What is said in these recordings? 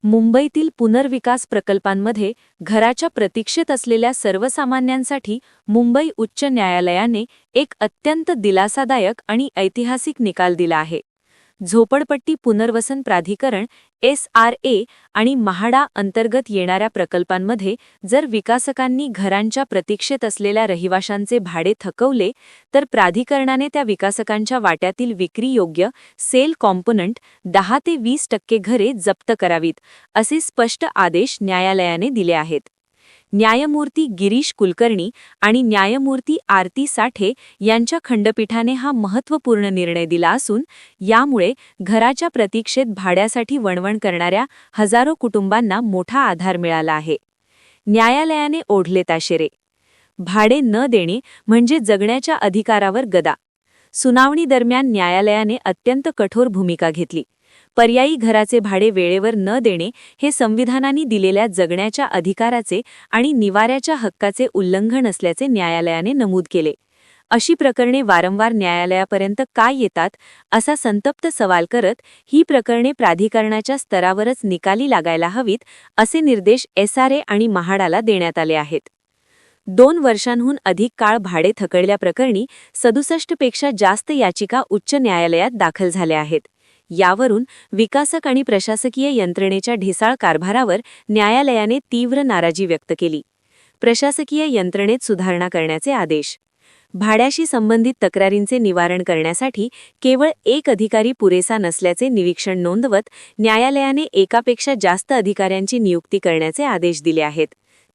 मुंबईतील पुनर्विकास प्रकल्पांमध्ये घराच्या प्रतीक्षेत असलेल्या सर्वसामान्यांसाठी मुंबई उच्च न्यायालयाने एक अत्यंत दिलासादायक आणि ऐतिहासिक निकाल दिला आहे. झोपडपट्टी पुनर्वसन प्राधिकरण SRA आणि म्हाडा अंतर्गत येणाऱ्या प्रकल्पांमध्ये जर विकासकांनी घरांच्या प्रतीक्षेत असलेल्या रहिवाशांचे भाडे थकवले तर प्राधिकरणाने त्या विकासकांच्या वाट्यातील विक्रीयोग्य सेल कॉम्पोनंट 10 ते 20% घरे जप्त करावीत, असे स्पष्ट आदेश न्यायालयाने दिले आहेत. न्यायमूर्ती गिरीश कुलकर्णी आणि न्यायमूर्ती आरती साठे यांच्या खंडपीठाने हा महत्त्वपूर्ण निर्णय दिला असून यामुळे घराच्या प्रतीक्षेत भाड्यासाठी वणवण करणाऱ्या हजारो कुटुंबांना मोठा आधार मिळाला आहे. न्यायालयाने ओढले ताशेरे. भाडे न देणे म्हणजे जगण्याच्या अधिकारावर गदा. सुनावणी दरम्यान न्यायालयाने अत्यंत कठोर भूमिका घेतली. पर्यायी घराचे भाडे वेळेवर न देणे हे संविधानाने दिलेल्या जगण्याच्या अधिकाराचे आणि निवाऱ्याच्या हक्काचे उल्लंघन असल्याचे न्यायालयाने नमूद केले. अशी प्रकरणे वारंवार न्यायालयापर्यंत काय येतात असा संतप्त सवाल करत ही प्रकरणे प्राधिकरणाच्या स्तरावरच निकाली लागायला हवीत, असे निर्देश SRA आणि म्हाडाला देण्यात आले आहेत. 2 वर्षांहून अधिक काळ भाडे थकवल्याप्रकरणी 67 पेक्षा जास्त याचिका उच्च न्यायालयात दाखल झाल्या आहेत. यावरून विकासक आणि प्रशासकीय यंत्रणेच्या ढिसाळ कारभारावर न्यायालयाने तीव्र नाराजी व्यक्त केली. प्रशासकीय यंत्रणेत सुधारणा करण्याचे आदेश. भाड्याशी संबंधित तक्रारींचे निवारण करण्यासाठी केवळ एक अधिकारी पुरेसा नसल्याचे निरीक्षण नोंदवत न्यायालयाने एकापेक्षा जास्त अधिकाऱ्यांची नियुक्ती करण्याचे आदेश दिले आहेत.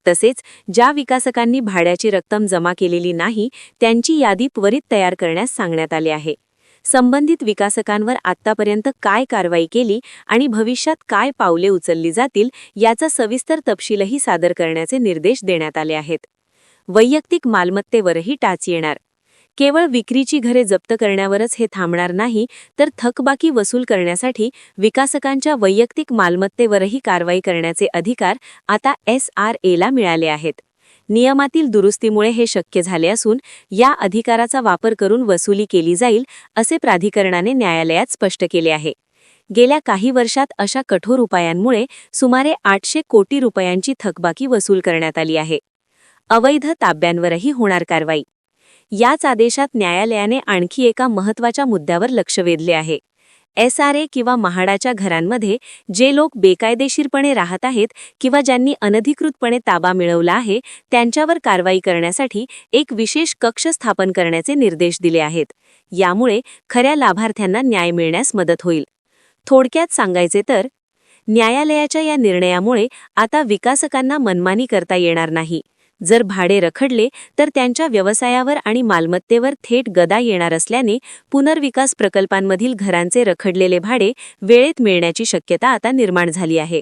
तसेच ज्या विकासकांनी भाड्याची रक्कम जमा केलेली नाही त्यांची यादी त्वरित तयार करण्यास सांगण्यात आले आहे. संबंधित विकासकांवर आत्तापर्यंत काय कारवाई केली आणि भविष्यात काय पावले उचलली जातील याचा सविस्तर तपशीलही सादर करण्याचे निर्देश देण्यात आले आहेत. वैयक्तिक मालमत्तेवरही टाच येणार. केवळ विक्रीची घरे जप्त करण्यावरच हे थांबणार नाही तर थकबाकी वसूल करण्यासाठी विकासकांच्या वैयक्तिक मालमत्तेवरही कारवाई करण्याचे अधिकार आता SRAला मिळाले आहेत. नियमातील दुरुस्तीमुळे हे शक्य झाले असून या अधिकाराचा वापर करून वसुली केली जाईल, असे प्राधिकरणाने न्यायालयात स्पष्ट केले आहे. गेल्या काही वर्षात अशा कठोर उपायांमुळे सुमारे 800 कोटी रुपयांची थकबाकी वसूल करण्यात आली आहे. अवैध ताब्यांवरही होणार कारवाई. याच आदेशात न्यायालयाने आणखी एका महत्त्वाच्या मुद्द्यावर लक्ष वेधले आहे. SRA किंवा म्हाडाच्या घरांमध्ये जे लोक बेकायदेशीरपणे राहत आहेत किंवा ज्यांनी अनधिकृतपणे ताबा मिळवला आहे त्यांच्यावर कारवाई करण्यासाठी एक विशेष कक्ष स्थापन करण्याचे निर्देश दिले आहेत. यामुळे खऱ्या लाभार्थ्यांना न्याय मिळण्यास मदत होईल. थोडक्यात सांगायचे तर न्यायालयाच्या या निर्णयामुळे आता विकासकांना मनमानी करता येणार नाही. जर भाडे रखडले तर त्यांच्या व्यवसायावर आणि मालमत्तेवर थेट गदा येणार असल्याने पुनर्विकास प्रकल्पांमधील घरांचे रखडलेले भाडे वेळेत मिळण्याची शक्यता आता निर्माण झाली आहे.